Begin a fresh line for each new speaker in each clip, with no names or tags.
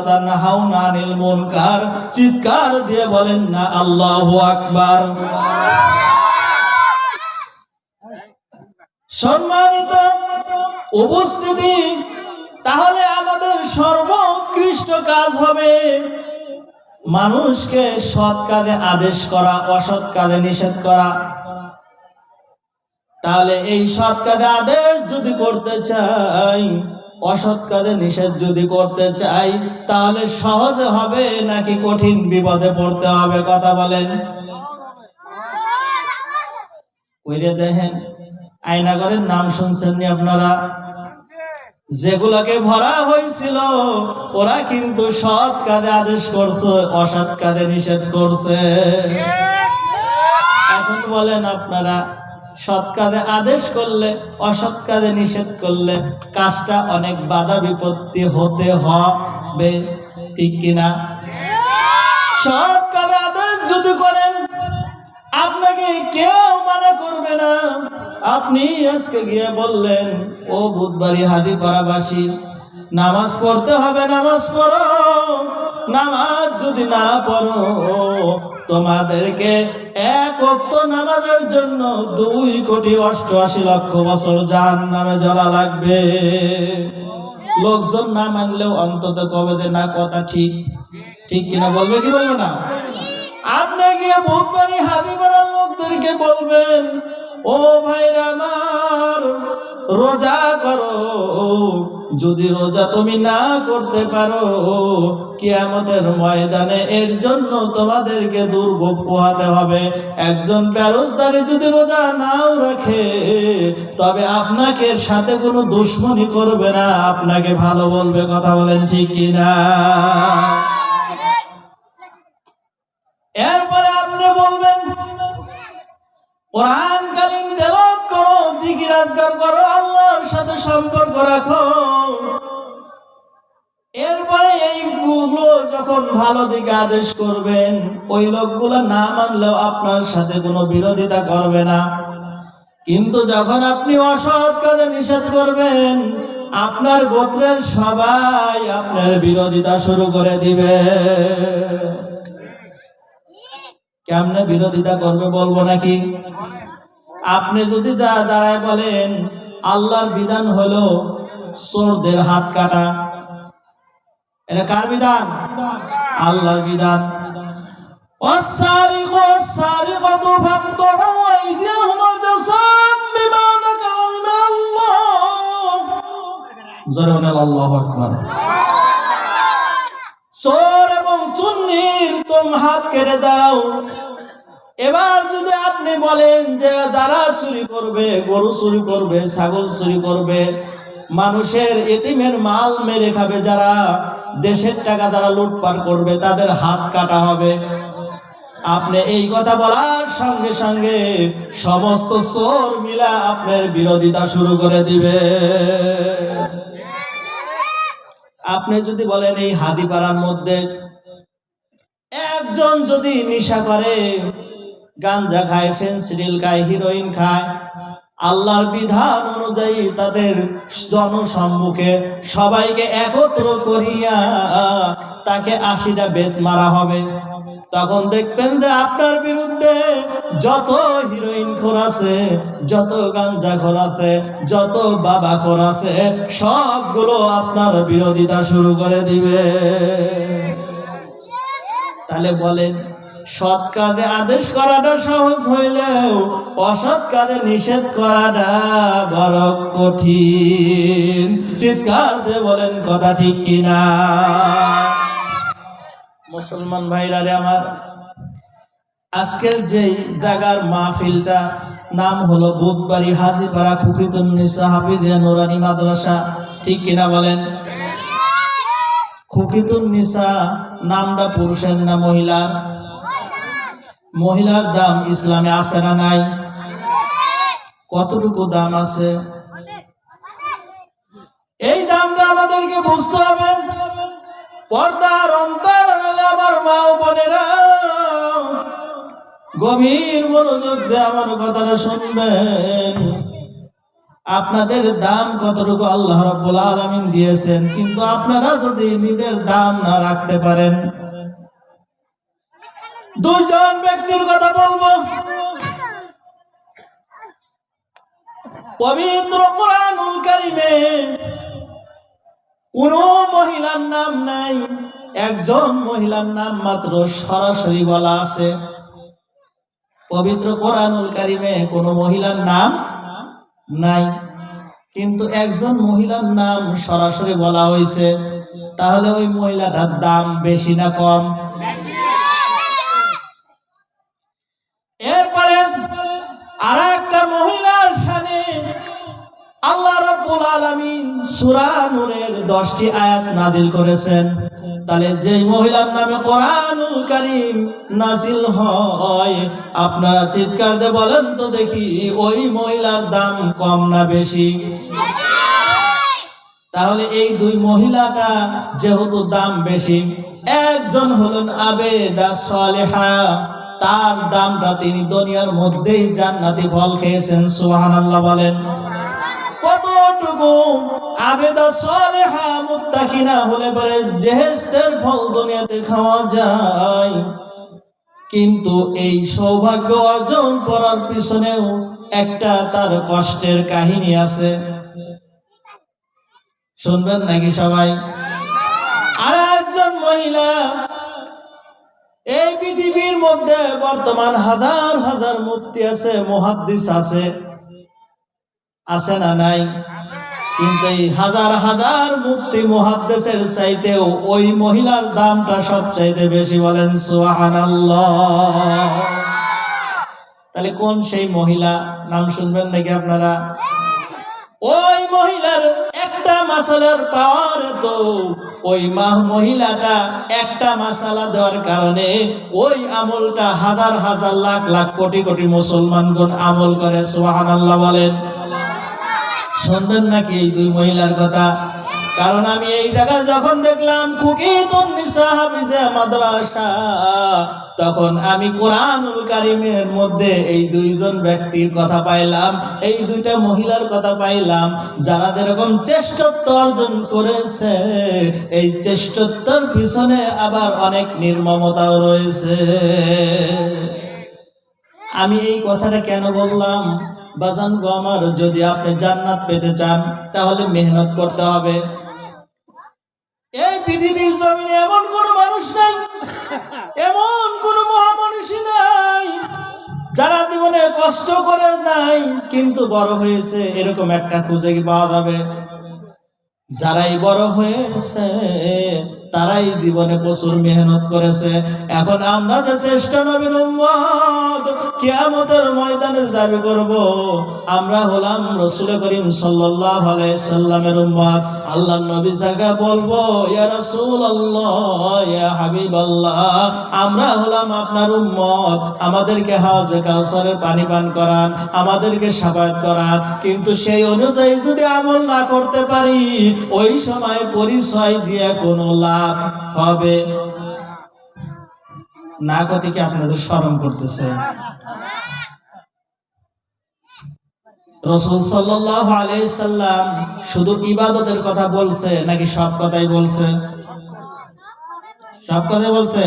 তানহাউনা আনিল মুনকার, চিৎকার দিয়ে বলেন না আল্লাহু আকবার। সম্মানিত উপস্থিতি, তাহলে আমাদের সর্বোৎকৃষ্ট কাজ হবে মানুষকে সৎ কাজে আদেশ করা, অসৎ কাজে নিষেধ করা। তাহলে এই সৎ কাজে আদেশ যদি করতে চাই, অসৎ কাজে নিষেধ যদি করতে চাই, তাহলে সহজে হবে নাকি কঠিন বিপদে পড়তে হবে? কথা বলেন। ওইরে দেখেন, আয়নাগরের নাম শুনছেন নি আপনারা? যেগুলাকে ভরা হয়েছিল ওরা কিন্তু সৎ কাজে আদেশ করছে, অসৎ কাজে নিষেধ করছে। এখন বলেন আপনারা, সৎ কাজে আদেশ করলে, অসৎ কাজে নিষেধ করলে কাজটা অনেক বাধা বিপত্তি হতে হবে, ঠিক কিনা? সৎ কাজে আদেশ যদি করেন, আপনাকে কেউ মানা করবে না। আপনি আজকে গিয়ে বললেন, ও বুধবাড়ি হাদিপাড়াবাসী, নামাজ পড়তে হবে, নামাজ পড়ো। নামাজ যদি না পড়ো, তোমাদেরকে এক ওয়াক্ত নামাজের জন্য 2,88,00,000 বছর জাহান্নামে জ্বলা লাগবে। লোকজন না মানলেও অন্তত কবে দে না, কথা ঠিক ঠিক কিনা? বলবে কি বলবে না? আপনি গিয়ে বুধবাড়ি হাদিপাড়ার লোকদেরকে বলবেন, ও ভাইরা আমার, রোজা করো। যদি রোজা তুমি না করতে পারো, কিয়ামতের ময়দানে এর জন্য তোমাদেরকে দুর্ভোগ পোহাতে হবে। একজন বেরোজদারি যদি রোজা নাও রাখে, তবে আপনাকে সাথে কোনো দুশ্মনী করবে না, আপনাকে ভালো বলবে। কথা বলেন ঠিক কিনা? এরপরে আপনি বলবেন, কোরআন কালিম তেলাওয়াত করো, জিকির আজকার করো, আল্লাহর সাথে সম্পর্ক রাখো। এরপরে এইগুলো যখন ভালো দিকে আদেশ করবেন, ওই লোকগুলো না মানলেও আপনার সাথে কোনো বিরোধিতা করবে না। কিন্তু যখন আপনি অসৎ কাজে নিষেধ করবেন, আপনার গোত্রের সবাই আপনার বিরোধিতা শুরু করে দিবে। কেমনে বিরোধিতা করবে বলবো নাকি? আপনি যদি দাঁড়ায় বলেন, আল্লাহর বিধান হলো চোরদের হাত কাটা, এটা কার বিধান? আল্লাহর বিধান। والسارق والسارقة فاقطعوا أيديهما جزاء بما نكلوا من الله. জোরে আল্লাহু আকবার। চোর এবং চুন্নির তোমরা হাত কেটে দাও। এবার যদি আপনি বলেন যে যারা চুরি করবে, গরু চুরি করবে, ছাগল চুরি করবে, মানুষের এতিমের মাল মেরে খাবে, যারা দেশের টাকা দ্বারা লুটপাট করবে, তাদের হাত কাটা হবে। আপনি এই কথা বলার সঙ্গে সঙ্গে সমস্ত চোর মিলা আপনার বিরোধিতা শুরু করে দিবে। আপনি যদি বলেন এই হাদিপাড়ার মধ্যে একজন যদি নেশা করে, গাঞ্জা খায়, ফেন্সিডিল খায়, হিরোইন খায়, আল্লাহর বিধান অনুযায়ী তাদের জনসম্মুখে সবাইকে একত্র করিয়া তাকে 80টা বেত মারা হবে। তখন দেখবেন যে আপনার বিরুদ্ধে যত হিরোইন খোর আছে, যত গাঞ্জা খোর আছে, যত বাবা খোর আছে, সবগুলো আপনার বিরোধিতা শুরু করে দিবে। তাহলে বলেন, সৎ কাজে আদেশ করাটা সহজ হইলেও অসৎ কাজে নিষেধ করাটা বড় কঠিন। চিৎকার দিয়ে বলেন কথা ঠিক কিনা? মুসলমান ভাইরা রে আমার, আজকের যে জায়গার মাহফিলটা নাম হলো বুধবাড়ি হাজিপাড়া খুকিতুন্নিসা হাফিজিয়া নুরানি মাদ্রাসা, ঠিক কিনা বলেন? খুকিতুন্নিসা নামটা পুরুষের না মহিলার? মহিলার দাম ইসলামে আছে না নাই? কতটুকু দাম আছে? এই দামটা আমাদেরকে বুঝতে হবে। পর্দার অন্তরালে আমার মা ও বোনেরা গভীর মনোযোগ দিয়ে আমার কথাটা শুনবেন। আপনাদের দাম কতটুকু আল্লাহ রাব্বুল আলামিন দিয়েছেন, কিন্তু আপনারা যদি নিজের দাম না রাখতে পারেন। দুইজন ব্যক্তির কথা বলবো, পবিত্র কোরআনুল কারীমে কোন মহিলার নাম নাই, একজন মহিলার নাম মাত্র সরাসরি বলা আছে। পবিত্র কোরআনুল কারীমে কোন মহিলার নাম নাই, কিন্তু একজন মহিলার নাম সরাসরি বলা হয়েছে। তাহলে ওই মহিলাটার দাম বেশি না কম? এরপরে আরেকটা মহিলার শানে আল্লাহ রাব্বুল আলামিন সূরা নূরের 10টি আয়াত নাযিল করেছেন। তাহলে যেই মহিলার নামে কোরআনুল কারীম নাযিল হয়, আপনারা চিৎকার দিয়ে বলেন তো দেখি, ওই মহিলার দাম কম না বেশি? তাহলে এই দুই মহিলাটা যেহেতু দাম বেশি, একজন হলেন আবেদা সালেহা, তার দামটা তিনি দুনিয়ার মধ্যেই জান্নাতি ফল খেয়েছেন। সুবহানাল্লাহ বলেন। কতটুকু? আবেদা সালেহা মুত্তাকিনা হলে পরে বেহেশতের ফল দুনিয়াতে খাওয়া যায়, কিন্তু এই সৌভাগ্য অর্জন করার পিছনেও একটা তার কষ্টের কাহিনী আছে। শুনবেন নাকি সবাই? আর একজন মহিলা, এই পৃথিবীর মধ্যে বর্তমান হাজার হাজার মুফতি আছে, মুহাদ্দিস আছে, আছে না নাই? কিন্তু এই হাজার হাজার মুফতি মুহাদ্দিসের চাইতেও ওই মহিলার দামটা সবচাইতে বেশি। বলেন সুবহানাল্লাহ। তাহলে কোন সেই মহিলা? নাম শুনবেন নাকি আপনারা? ওই মহিলার একটা মাসালার পাওয়ার, তো ওই মহিলাটা একটা মাসালা দেওয়ার কারণে ওই আমলটা হাজার হাজার লাখ লাখ কোটি কোটি মুসলমানগণ আমল করে। সুবহানাল্লাহ বলেন। শুনবেন নাকি এই দুই মহিলার কথা? কারণ আমি এই জায়গায় যখন দেখলাম কুকিতুন নিসা হাফিজে মাদ্রাসা, তখন আমি কোরআনুল কারীমের মধ্যে এই দুইজন ব্যক্তির কথা পাইলাম, এই দুইটা মহিলার কথা পাইলাম, যারা এরকম শ্রেষ্ঠত্ব অর্জন করেছে। এই শ্রেষ্ঠত্বের পিছনে আবার অনেক নির্মমতাও রয়েছে। আমি এই কথাটা কেন বললাম? বাজান গো আমার, যদি আপনি জান্নাত পেতে চান তাহলে মেহনত করতে হবে। এই পৃথিবীর জমিনে এমন কোন মানুষ নাই, এমন কোন মহামনীষী নাই যারা জীবনে কষ্ট করে নাই কিন্তু বড় হয়েছে, এরকম একটা খুঁজে কি পাওয়া যাবে? যারাই বড় হয়েছে তারাই জীবনে প্রচুর মেহনত করেছে। এখন আমরা যে শ্রেষ্ঠ নবীর উম্মত, কিয়ামতের ময়দানে দাবি করব আমরা হলাম রাসূল করিম সাল্লাল্লাহু আলাইহি সাল্লামের উম্মত। আল্লাহর নবী জায়গা বলবো, ইয়া রাসূলুল্লাহ, ইয়া হাবিবাল্লাহ, আমরা হলাম আপনার উম্মত, আমাদেরকে হাওজে কাউসারের পানি পান করান, আমাদেরকে শাফায়াত করান। কিন্তু সেই অনুযায়ী যদি আমল না করতে পারি, ওই সময় পরিচয় দিয়ে কোনো লাভ হবে না। কথা কি আপনাদের শরম করতেছে? রাসূল সাল্লাল্লাহু আলাইহি সাল্লাম শুধু ইবাদতের কথা বলছে নাকি সব কথাই বলছে? সব কথাই বলছে।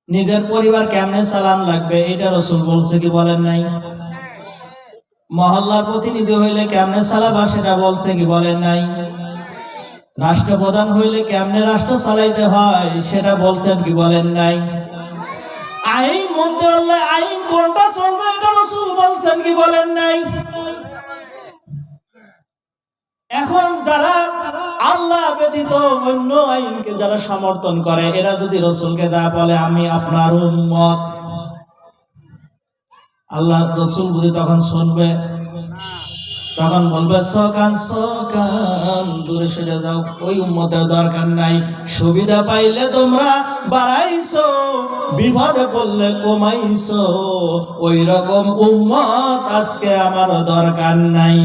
নিজের পরিবার কেমনে চালান লাগবে এটা রাসূল বলছে কি বলেন নাই? মহল্লার প্রতিনিধি হইলে কেমনে চালাবা সেটা বলতে কি বলেন নাই? রাষ্ট্রপ্রধান হইলে কেমনে রাষ্ট্র চালাইতে হয় সেটা বলতেন কি বলেন নাই? আইন মন্ত্রী হলে আইন কোনটা চলবে এটা রাসূল বলতেন কি বলেন নাই? এখন যারা আল্লাহ ব্যতীত অন্য আইনকে যারা সমর্থন করে, এরা যদি রাসূলকে দা বলে আমি আপনার উম্মত, আল্লাহ রাসূল বুঝি তখন শুনবে? তখন বলবে সকান সকান দূরে সরে যাও, ওই উম্মতের দরকার নাই। সুবিধা পাইলে তোমরা বাড়াইছো, বিপদে পড়লে কমাইছো, ওই রকম উম্মত আজকে আমার দরকার নাই।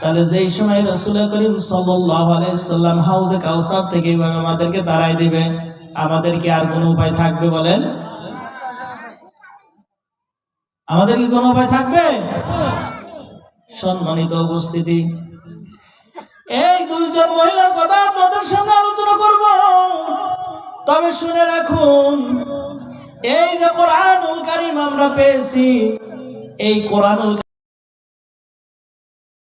তাহলে যেই সময় রাসূল করিম সাল্লাল্লাহু আলাইহি সাল্লাম হাউজে কাউসার থেকে এইভাবে আমাদেরকে তাড়াই দিবে, আমাদের কি আর কোনো উপায় থাকবে বলেন? আমাদের কি কোনো উপায় থাকবে? সম্মানিত উপস্থিতি, এই দুইজন মহিলার কথা আপনাদের সামনে আলোচনা করব। তবে শুনে রাখুন, এই যে কোরআনুল কারীম আমরা পেয়েছি, এই কোরআনুল